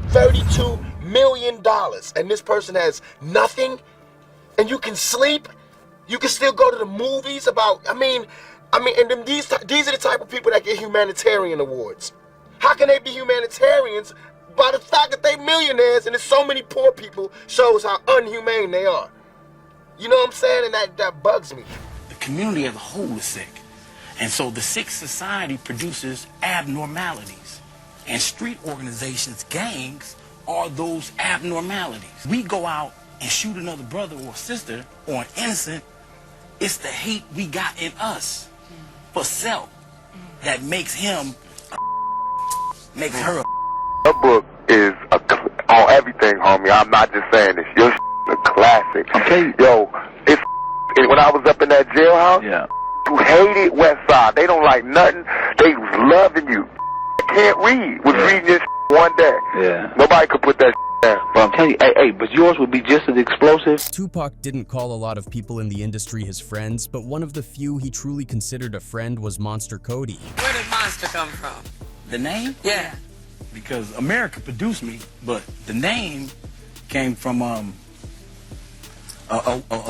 $32 million, and this person has nothing, and you can sleep, you can still go to the movies about, and then these are the type of people that get humanitarian awards. How can they be humanitarians by the fact that they millionaires and there's so many poor people shows how unhumane they are? You know what I'm saying? And that bugs me. The community as a whole is sick. And so the sick society produces abnormalities. And street organizations, gangs, are those abnormalities. We go out and shoot another brother or sister or an innocent, it's the hate we got in us for self that makes him makes her Your book is on everything, homie. I'm not just saying this. Your a classic. Okay. Yo, when I was up in that jailhouse, yeah, who hated West Side. They don't like nothing. They was loving you. Can't read. Was reading this one day. Yeah. Nobody could put that down. But I'm telling you, hey, but yours would be just as explosive. Tupac didn't call a lot of people in the industry his friends, but one of the few he truly considered a friend was Monster Kody. Where did Monster come from? the name. Yeah. Because America produced me, but the name came from a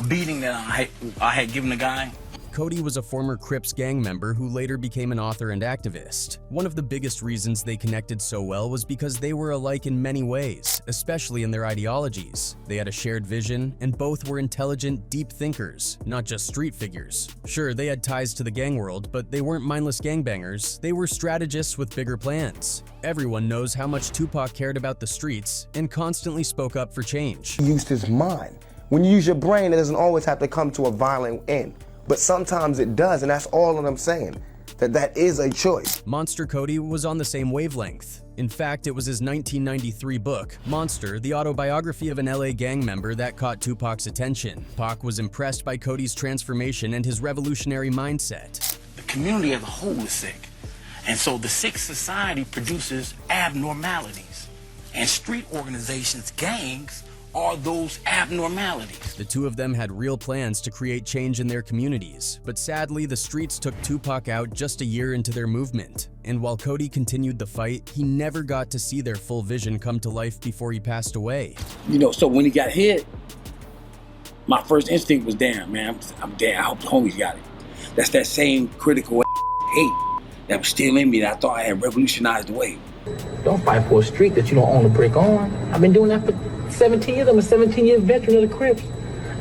beating that I had given a guy. Kody was a former Crips gang member who later became an author and activist. One of the biggest reasons they connected so well was because they were alike in many ways, especially in their ideologies. They had a shared vision, and both were intelligent, deep thinkers, not just street figures. Sure, they had ties to the gang world, but they weren't mindless gangbangers. They were strategists with bigger plans. Everyone knows how much Tupac cared about the streets and constantly spoke up for change. He used his mind. When you use your brain, it doesn't always have to come to a violent end. But sometimes it does, and that's all that I'm saying, that is a choice. Monster Kody was on the same wavelength. In fact, it was his 1993 book, Monster, the autobiography of an LA gang member, that caught Tupac's attention. Pac was impressed by Kody's transformation and his revolutionary mindset. The community as a whole is sick. And so the sick society produces abnormalities. And street organizations, gangs, are those abnormalities. The two of them had real plans to create change in their communities, but sadly the streets took Tupac out just a year into their movement. And while Kody continued the fight, he never got to see their full vision come to life before he passed away. You know, so when he got hit, my first instinct was, damn, man, I'm damn, I hope the homies got it. That's that same critical hate that was still in me that I thought I had revolutionized the way. Don't fight for a street that you don't own a brick on. I've been doing that for 17 years. I'm a 17-year veteran of the Crips.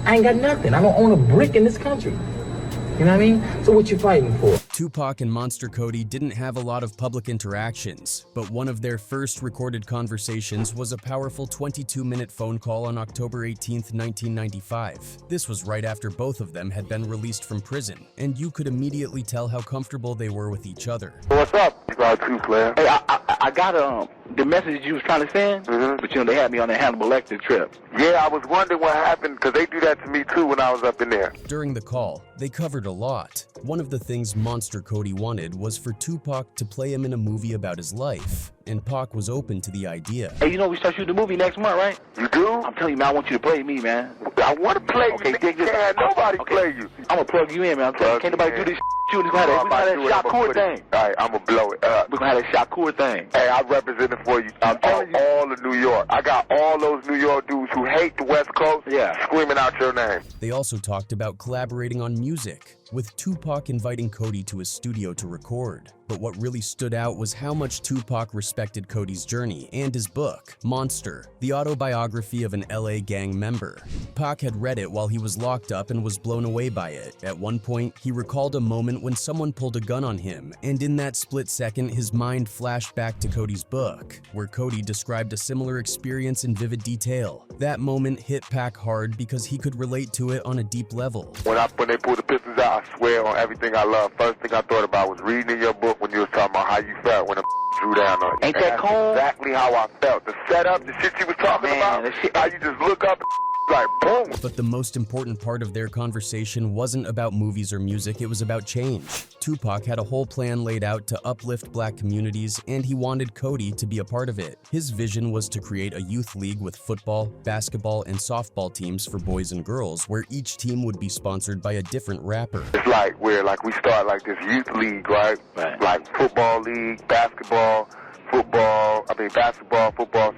I ain't got nothing. I don't own a brick in this country. You know what I mean? So what you fighting for? Tupac and Monster Kody didn't have a lot of public interactions, but one of their first recorded conversations was a powerful 22-minute phone call on October 18, 1995. This was right after both of them had been released from prison, and you could immediately tell how comfortable they were with each other. What's up? You got two, player. Hey, I got the message you was trying to send, but you know they had me on that Hannibal Lecter trip. Yeah, I was wondering what happened, because they do that to me too when I was up in there. During the call, they covered a lot. One of the things Monster Kody wanted was for Tupac to play him in a movie about his life, and Pac was open to the idea. Hey, you know we start shooting the movie next month, right? You do? I'm telling you, man, I want you to play me, man. I want to play Okay, you. Can't have nobody play you. I'm gonna plug you in, man. I'm telling you, can't nobody do this shit. We're gonna have that Shakur thing. All right, I'm gonna blow it up. We're gonna have that Shakur thing. Hey, I represent it for you. I'm telling you, all of New York. I got all those New York dudes who hate the West Coast, screaming out your name. They also talked about collaborating on music, with Tupac inviting Kody to his studio to record. But what really stood out was how much Tupac respected Kody's journey and his book, Monster, the autobiography of an LA gang member. Pac had read it while he was locked up and was blown away by it. At one point, he recalled a moment when someone pulled a gun on him, and in that split second, his mind flashed back to Kody's book, where Kody described a similar experience in vivid detail. That moment hit Pac hard because he could relate to it on a deep level. When they pulled the pistols out, I swear on everything I love, first thing I thought about was reading in your book when you was talking about how you felt when the drew down on you. Ain't that cold? Exactly how I felt. The setup, the shit you was talking about, how you just look up like boom. But the most important part of their conversation wasn't about movies or music, it was about change. Tupac had a whole plan laid out to uplift black communities, and he wanted Kody to be a part of it. His vision was to create a youth league with football, basketball, and softball teams for boys and girls, where each team would be sponsored by a different rapper. It's like where we start like this youth league, right? Like football league, basketball, football, softball,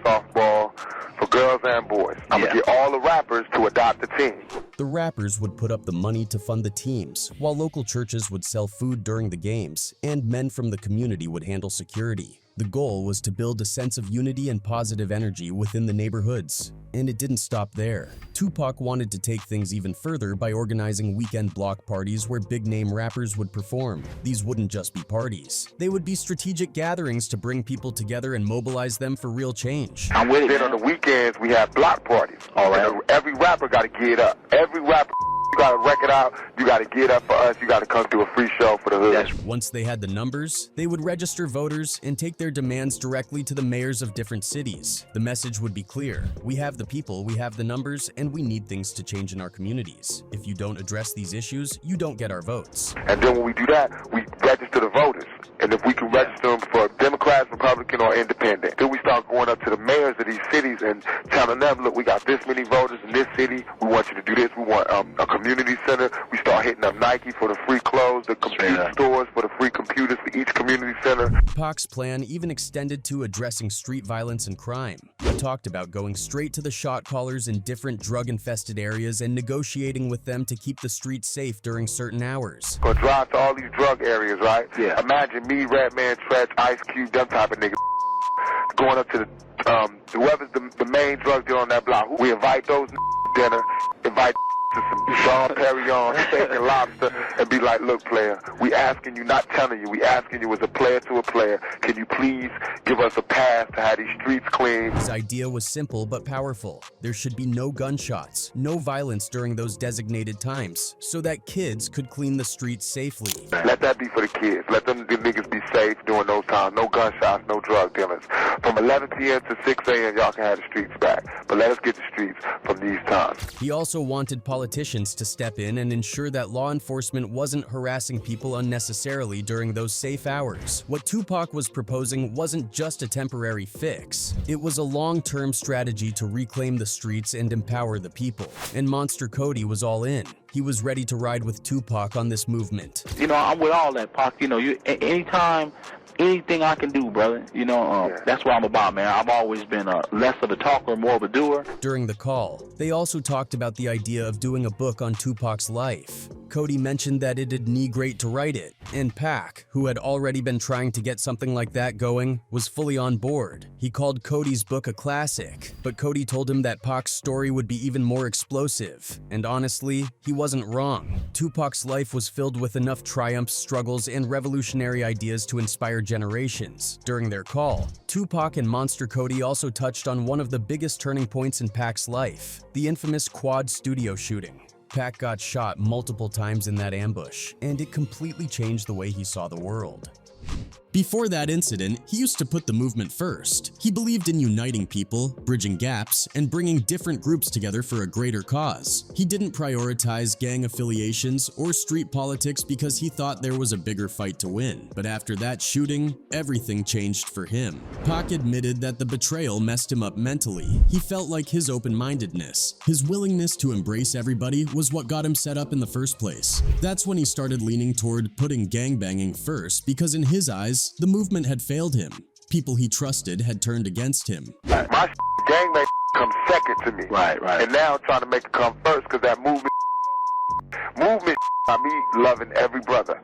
girls and boys. I'm gonna get all the rappers to adopt the team. The rappers would put up the money to fund the teams, while local churches would sell food during the games, and men from the community would handle security. The goal was to build a sense of unity and positive energy within the neighborhoods. And it didn't stop there. Tupac wanted to take things even further by organizing weekend block parties where big-name rappers would perform. These wouldn't just be parties. They would be strategic gatherings to bring people together and mobilize them for real change. I'm with it. Then on the weekends, we have block parties. All right. And every rapper got to get up. Every rapper, you got a record out, you got to get up for us, you got to come to a free show for the hood. Once they had the numbers, they would register voters and take their demands directly to the mayors of different cities. The message would be clear: we have the people, we have the numbers, and we need things to change in our communities. If you don't address these issues, you don't get our votes. And then when we do that, we register the voters. And if we can register them for Democrats, Republican, or Independent, then we start going up to the mayors of these cities and telling them, look, we got this many voters in this city, we want you to do this, we want a community center. We start hitting up Nike for the free clothes, the computer stores for the free computers for each community center. Pac's plan even extended to addressing street violence and crime. He talked about going straight to the shot callers in different drug-infested areas and negotiating with them to keep the streets safe during certain hours. Gonna drive to all these drug areas, right? Yeah. Imagine me, Redman, Tretch, Ice Cube, them type of niggas going up to the whoever's the main drug dealer on that block. We invite those to dinner, invite to some Sean Perignon, steak and lobster, and be like, look, player, we asking you, not telling you, we asking you as a player to a player, can you please give us a pass to have these streets clean? His idea was simple but powerful. There should be no gunshots, no violence during those designated times, so that kids could clean the streets safely. Let that be for the kids. Let them the niggas be safe during those times. No gunshots, no drug dealers. From 11 p.m. to 6 a.m., y'all can have the streets back. But let us get the streets from these times. He also wanted politicians to step in and ensure that law enforcement wasn't harassing people unnecessarily during those safe hours. What Tupac was proposing wasn't just a temporary fix. It was a long-term strategy to reclaim the streets and empower the people. And Monster Kody was all in. He was ready to ride with Tupac on this movement. You know, I'm with all that, Pac. You know, anytime, anything I can do, brother. You know, that's what I'm about, man. I've always been less of a talker, more of a doer. During the call, they also talked about the idea of doing a book on Tupac's life. Kody mentioned that it'd need great to write it, and Pac, who had already been trying to get something like that going, was fully on board. He called Kody's book a classic, but Kody told him that Pac's story would be even more explosive, and honestly, he wasn't wrong. Tupac's life was filled with enough triumphs, struggles, and revolutionary ideas to inspire generations. During their call, Tupac and Monster Kody also touched on one of the biggest turning points in Pac's life, the infamous Quad studio shooting. Pac got shot multiple times in that ambush, and it completely changed the way he saw the world. Before that incident, he used to put the movement first. He believed in uniting people, bridging gaps, and bringing different groups together for a greater cause. He didn't prioritize gang affiliations or street politics because he thought there was a bigger fight to win. But after that shooting, everything changed for him. Pac admitted that the betrayal messed him up mentally. He felt like his open-mindedness, his willingness to embrace everybody, was what got him set up in the first place. That's when he started leaning toward putting gangbanging first, because in his eyes, the movement had failed him. People he trusted had turned against him. My gangbang comes second to me. Right. And now I'm trying to make it come first because that movement got me loving every brother.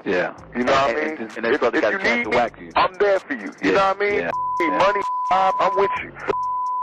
Yeah. You know what I mean? And that brother got a chance to whack you. I'm there for you. You know what I mean? Yeah. Money, I'm with you.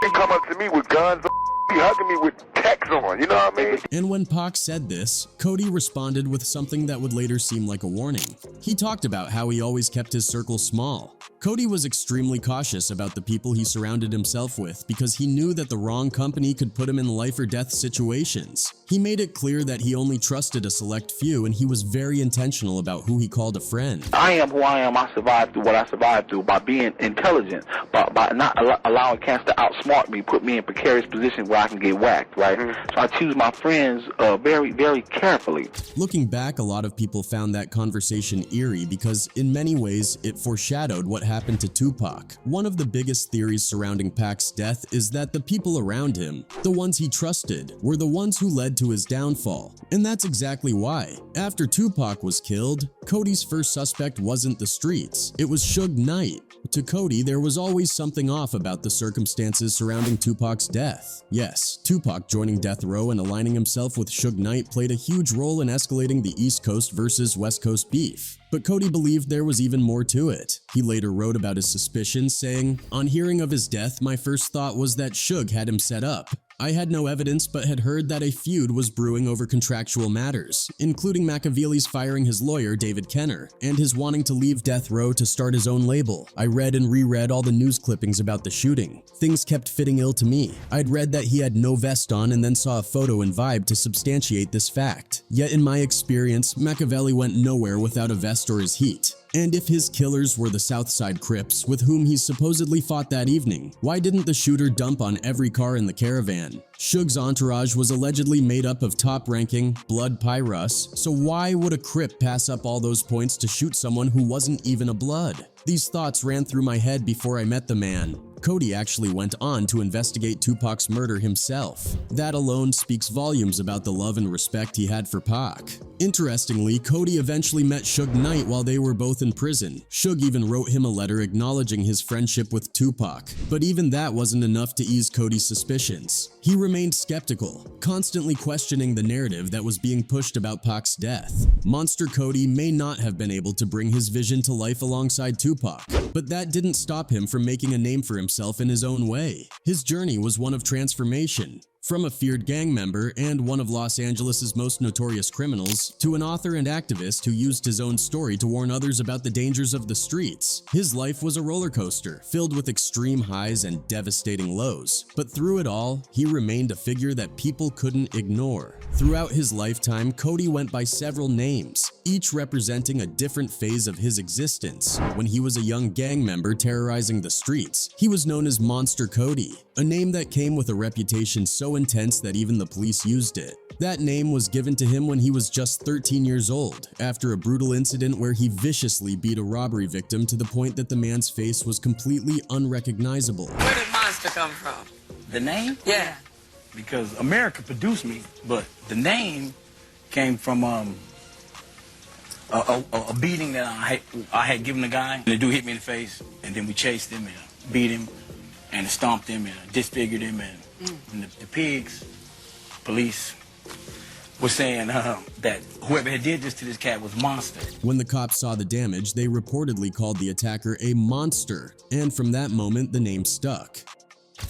They come up to me with guns, be hugging me with text on, you know what I mean? And when Pac said this, Kody responded with something that would later seem like a warning. He talked about how he always kept his circle small. Kody was extremely cautious about the people he surrounded himself with because he knew that the wrong company could put him in life or death situations. He made it clear that he only trusted a select few, and he was very intentional about who he called a friend. I am who I am. I survived through what I survived through by being intelligent, by not allowing cats to outsmart me, put me in precarious positions where I can get whacked, right? right? So I choose my friends very, very carefully. Looking back, a lot of people found that conversation eerie because in many ways it foreshadowed what happened to Tupac. One of the biggest theories surrounding Pac's death is that the people around him, the ones he trusted, were the ones who led to his downfall. And that's exactly why. After Tupac was killed, Kody's first suspect wasn't the streets, it was Suge Knight. To Kody, there was always something off about the circumstances surrounding Tupac's death. Yes, Tupac joining death row and aligning himself with Suge Knight played a huge role in escalating the East Coast versus West Coast beef. But Kody believed there was even more to it. He later wrote about his suspicions, saying, "On hearing of his death, my first thought was that Suge had him set up. I had no evidence but had heard that a feud was brewing over contractual matters, including Machiavelli's firing his lawyer, David Kenner, and his wanting to leave death row to start his own label. I read and reread all the news clippings about the shooting. Things kept fitting ill to me. I'd read that he had no vest on and then saw a photo and vibe to substantiate this fact. Yet in my experience, Machiavelli went nowhere without a vest or his heat. And if his killers were the Southside Crips with whom he supposedly fought that evening, why didn't the shooter dump on every car in the caravan? Suge's entourage was allegedly made up of top-ranking, blood Pyrrhus, so why would a Crip pass up all those points to shoot someone who wasn't even a blood? These thoughts ran through my head before I met the man. Kody actually went on to investigate Tupac's murder himself. That alone speaks volumes about the love and respect he had for Pac. Interestingly, Kody eventually met Suge Knight while they were both in prison. Suge even wrote him a letter acknowledging his friendship with Tupac, but even that wasn't enough to ease Kody's suspicions. He remained skeptical, constantly questioning the narrative that was being pushed about Pac's death. Monster Kody may not have been able to bring his vision to life alongside Tupac, but that didn't stop him from making a name for himself in his own way. His journey was one of transformation. From a feared gang member and one of Los Angeles' most notorious criminals, to an author and activist who used his own story to warn others about the dangers of the streets, his life was a roller coaster, filled with extreme highs and devastating lows. But through it all, he remained a figure that people couldn't ignore. Throughout his lifetime, Kody went by several names, each representing a different phase of his existence. When he was a young gang member terrorizing the streets, he was known as Monster Kody, a name that came with a reputation so intense that even the police used it. That name was given to him when he was just 13 years old, after a brutal incident where he viciously beat a robbery victim to the point that the man's face was completely unrecognizable. Where did Monster come from? The name? Yeah. Because America produced me, but the name came from a beating that I had given the guy. And the dude hit me in the face, and then we chased him and beat him and stomped him and disfigured him. And the pigs, police, were saying that whoever had did this to this cat was Monster. When the cops saw the damage, they reportedly called the attacker a monster, and from that moment the name stuck.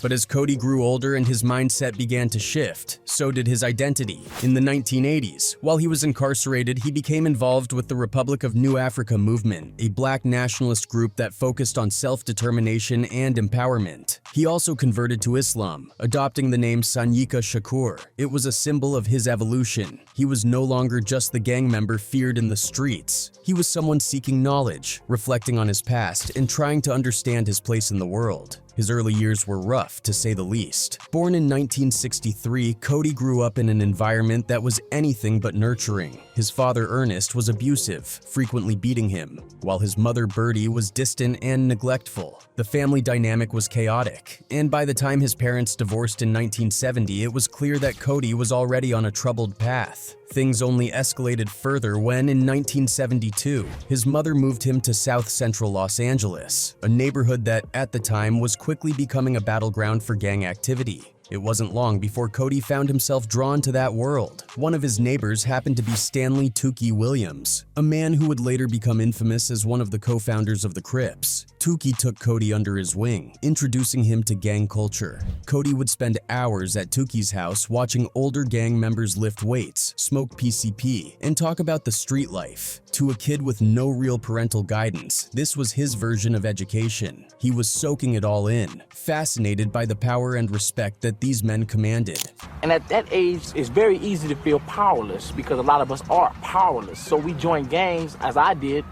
But as Kody grew older and his mindset began to shift, so did his identity. In the 1980s, while he was incarcerated, he became involved with the Republic of New Africa movement, a black nationalist group that focused on self-determination and empowerment. He also converted to Islam, adopting the name Sanyika Shakur. It was a symbol of his evolution. He was no longer just the gang member feared in the streets. He was someone seeking knowledge, reflecting on his past, and trying to understand his place in the world. His early years were rough, to say the least. Born in 1963, Kody grew up in an environment that was anything but nurturing. His father, Ernest, was abusive, frequently beating him, while his mother, Birdie, was distant and neglectful. The family dynamic was chaotic, and by the time his parents divorced in 1970, it was clear that Kody was already on a troubled path. Things only escalated further when, in 1972, his mother moved him to South Central Los Angeles, a neighborhood that, at the time, was quickly becoming a battleground for gang activity. It wasn't long before Kody found himself drawn to that world. One of his neighbors happened to be Stanley Tukey Williams, a man who would later become infamous as one of the co-founders of the Crips. Tukey took Kody under his wing, introducing him to gang culture. Kody would spend hours at Tukey's house watching older gang members lift weights, smoke PCP, and talk about the street life. To a kid with no real parental guidance, this was his version of education. He was soaking it all in, fascinated by the power and respect that these men commanded. And at that age, it's very easy to feel powerless because a lot of us are powerless. So we join gangs, as I did,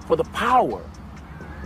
for the power.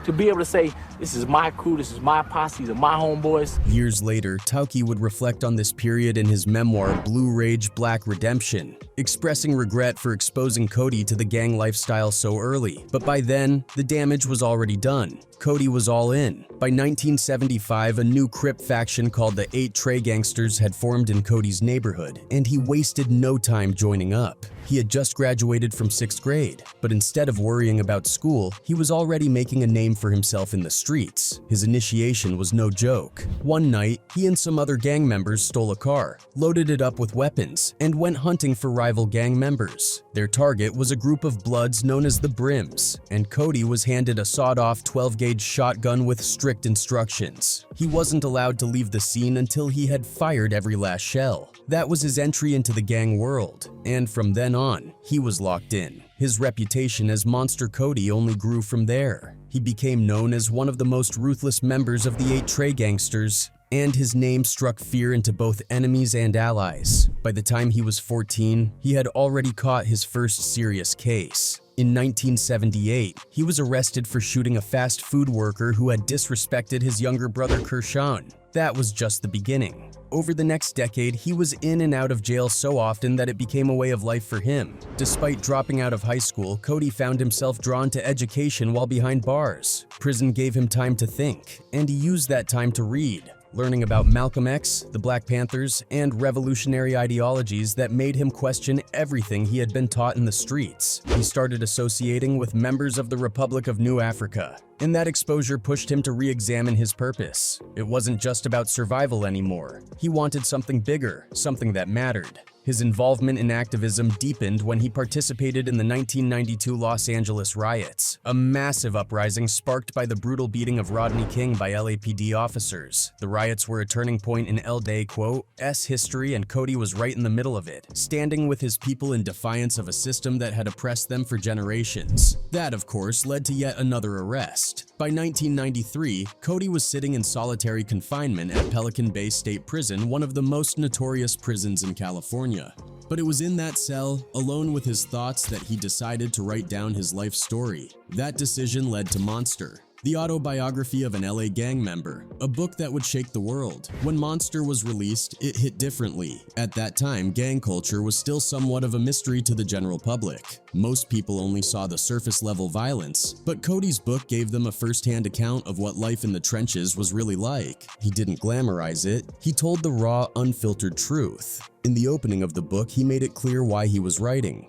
To be able to say, This is my crew, this is my posse, these are my homeboys. Years later, Tauki would reflect on this period in his memoir, Blue Rage, Black Redemption, expressing regret for exposing Kody to the gang lifestyle so early. But by then, the damage was already done. Kody was all in. By 1975, a new Crip faction called the 8 Trey Gangsters had formed in Kody's neighborhood, and he wasted no time joining up. He had just graduated from 6th grade, but instead of worrying about school, he was already making a name for himself in the streets. His initiation was no joke. One night, he and some other gang members stole a car, loaded it up with weapons, and went hunting for rival gang members. Their target was a group of Bloods known as the Brims, and Kody was handed a sawed-off 12-gauge shotgun with strict instructions. He wasn't allowed to leave the scene until he had fired every last shell. That was his entry into the gang world, and from then on, he was locked in. His reputation as Monster Kody only grew from there. He became known as one of the most ruthless members of the 8 Trey Gangsters, and his name struck fear into both enemies and allies. By the time he was 14, he had already caught his first serious case. In 1978, he was arrested for shooting a fast food worker who had disrespected his younger brother Kershawn. That was just the beginning. Over the next decade, he was in and out of jail so often that it became a way of life for him. Despite dropping out of high school, Kody found himself drawn to education while behind bars. Prison gave him time to think, and he used that time to read, learning about Malcolm X, the Black Panthers, and revolutionary ideologies that made him question everything he had been taught in the streets. He started associating with members of the Republic of New Africa, and that exposure pushed him to re-examine his purpose. It wasn't just about survival anymore. He wanted something bigger, something that mattered. His involvement in activism deepened when he participated in the 1992 Los Angeles riots, a massive uprising sparked by the brutal beating of Rodney King by LAPD officers. The riots were a turning point in LA's history, and Kody was right in the middle of it, standing with his people in defiance of a system that had oppressed them for generations. That, of course, led to yet another arrest. By 1993, Kody was sitting in solitary confinement at Pelican Bay State Prison, one of the most notorious prisons in California. But it was in that cell, alone with his thoughts, that he decided to write down his life story. That decision led to Monster, the autobiography of an LA gang member, a book that would shake the world. When Monster was released, it hit differently. At that time, gang culture was still somewhat of a mystery to the general public. Most people only saw the surface-level violence, but Kody's book gave them a first-hand account of what life in the trenches was really like. He didn't glamorize it, he told the raw, unfiltered truth. In the opening of the book, he made it clear why he was writing.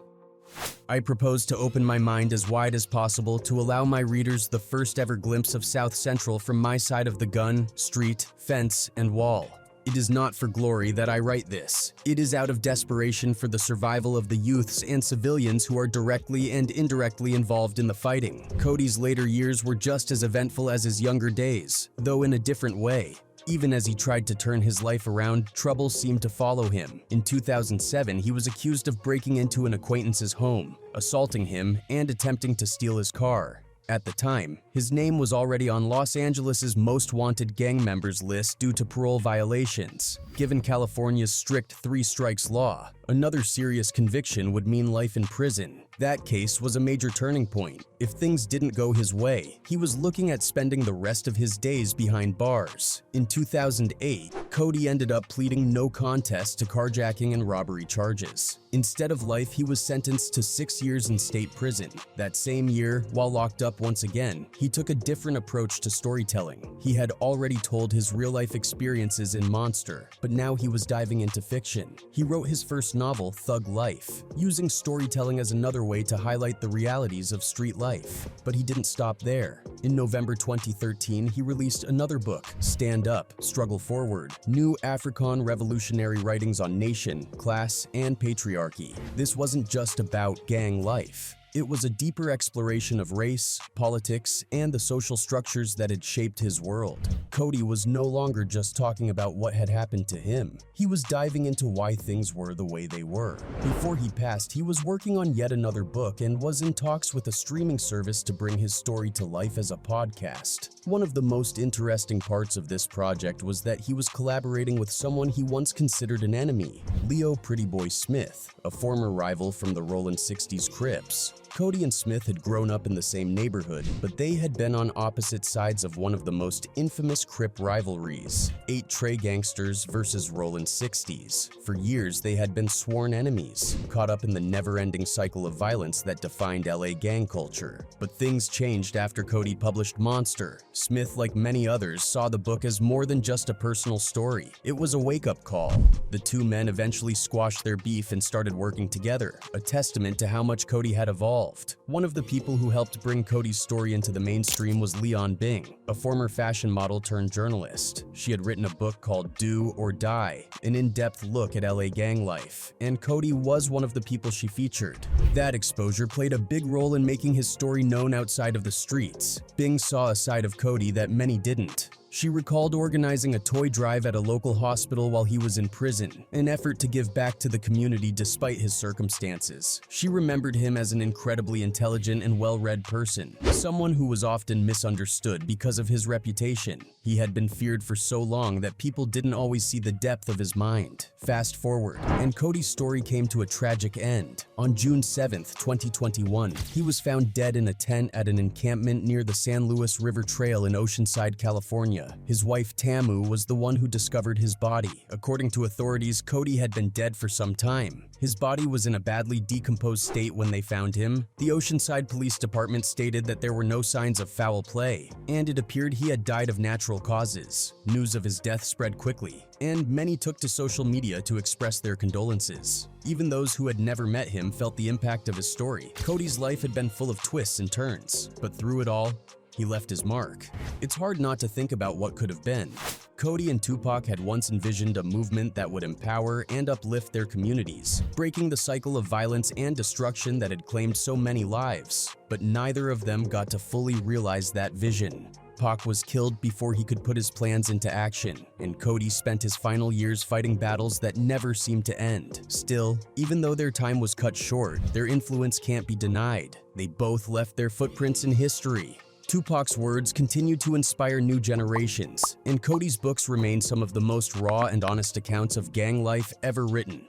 I propose to open my mind as wide as possible to allow my readers the first ever glimpse of South Central from my side of the gun, street, fence, and wall. It is not for glory that I write this. It is out of desperation for the survival of the youths and civilians who are directly and indirectly involved in the fighting. Kody's later years were just as eventful as his younger days, though in a different way. Even as he tried to turn his life around, trouble seemed to follow him. In 2007, he was accused of breaking into an acquaintance's home, assaulting him, and attempting to steal his car. At the time, his name was already on Los Angeles' most wanted gang members list due to parole violations. Given California's strict 3 strikes law, another serious conviction would mean life in prison. That case was a major turning point. If things didn't go his way, he was looking at spending the rest of his days behind bars. In 2008, Kody ended up pleading no contest to carjacking and robbery charges. Instead of life, he was sentenced to 6 years in state prison. That same year, while locked up once again, he took a different approach to storytelling. He had already told his real-life experiences in Monster, but now he was diving into fiction. He wrote his first novel, Thug Life, using storytelling as another way to highlight the realities of street life. But he didn't stop there. In November 2013, he released another book, Stand Up, Struggle Forward, New African Revolutionary Writings on Nation, Class, and Patriarchy. This wasn't just about gang life. It was a deeper exploration of race, politics, and the social structures that had shaped his world. Kody was no longer just talking about what had happened to him. He was diving into why things were the way they were. Before he passed, he was working on yet another book and was in talks with a streaming service to bring his story to life as a podcast. One of the most interesting parts of this project was that he was collaborating with someone he once considered an enemy, Leo Pretty Boy Smith, a former rival from the Rollin' 60s Crips. Kody and Smith had grown up in the same neighborhood, but they had been on opposite sides of one of the most infamous Crip rivalries, 8 Trey gangsters versus Rollin' 60s. For years, they had been sworn enemies, caught up in the never-ending cycle of violence that defined LA gang culture. But things changed after Kody published Monster. Smith, like many others, saw the book as more than just a personal story. It was a wake-up call. The two men eventually squashed their beef and started working together, a testament to how much Kody had evolved. One of the people who helped bring Kody's story into the mainstream was Leon Bing, a former fashion model turned journalist. She had written a book called Do or Die, an in-depth look at LA gang life, and Kody was one of the people she featured. That exposure played a big role in making his story known outside of the streets. Bing saw a side of Kody that many didn't. She recalled organizing a toy drive at a local hospital while he was in prison, an effort to give back to the community despite his circumstances. She remembered him as an incredibly intelligent and well-read person, someone who was often misunderstood because of his reputation. He had been feared for so long that people didn't always see the depth of his mind. Fast forward, and Kody's story came to a tragic end. On June 7, 2021, he was found dead in a tent at an encampment near the San Luis River Trail in Oceanside, California. His wife Tamu was the one who discovered his body. According to authorities, Kody had been dead for some time. His body was in a badly decomposed state when they found him. The Oceanside Police Department stated that there were no signs of foul play, and it appeared he had died of natural causes. News of his death spread quickly, and many took to social media to express their condolences. Even those who had never met him felt the impact of his story. Kody's life had been full of twists and turns, but through it all, he left his mark. It's hard not to think about what could have been. Kody and Tupac had once envisioned a movement that would empower and uplift their communities, breaking the cycle of violence and destruction that had claimed so many lives. But neither of them got to fully realize that vision. Pac was killed before he could put his plans into action, and Kody spent his final years fighting battles that never seemed to end. Still, even though their time was cut short, their influence can't be denied. They both left their footprints in history. Tupac's words continue to inspire new generations, and Kody's books remain some of the most raw and honest accounts of gang life ever written.